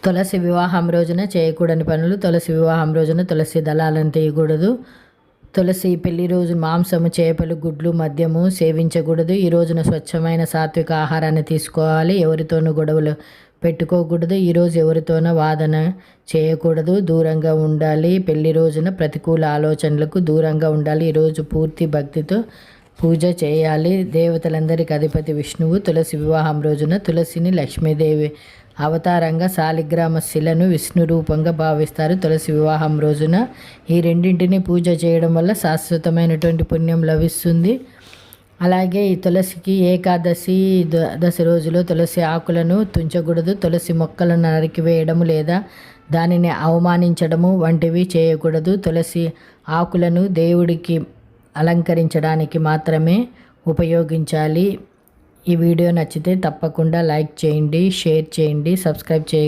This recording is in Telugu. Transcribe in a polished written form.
తులసి వివాహం రోజున చేయకూడని పనులు. తులసి వివాహం రోజున తులసి దళాలను తీయకూడదు. తులసి పెళ్లి రోజు మాంసము, చేపలు, గుడ్లు, మద్యము సేవించకూడదు. ఈ రోజున స్వచ్ఛమైన సాత్విక ఆహారాన్ని తీసుకోవాలి. ఎవరితోనూ గొడవలు పెట్టుకోకూడదు. ఈరోజు ఎవరితోనూ వాదన చేయకూడదు. దూరంగా ఉండాలి. పెళ్లి రోజున ప్రతికూల ఆలోచనలకు దూరంగా ఉండాలి. ఈరోజు పూర్తి భక్తితో పూజ చేయాలి. దేవతలందరికీ అధిపతి విష్ణువు. తులసి వివాహం రోజున తులసిని లక్ష్మీదేవి అవతారంగా, శాలిగ్రామ శిలను విష్ణు రూపంగా భావిస్తారు. తులసి వివాహం రోజున ఈ రెండింటిని పూజ చేయడం వల్ల శాశ్వతమైనటువంటి పుణ్యం లభిస్తుంది. అలాగే ఈ తులసికి ఏకాదశి దశ రోజులో తులసి ఆకులను తుంచకూడదు. తులసి మొక్కలను నరికివేయడము లేదా దానిని అవమానించడము వంటివి చేయకూడదు. తులసి ఆకులను దేవుడికి అలంకరించడానికి మాత్రమే ఉపయోగించాలి. ఈ వీడియో నచ్చితే తప్పకుండా లైక్ చేయండి, షేర్ చేయండి, సబ్స్క్రైబ్ చేయండి.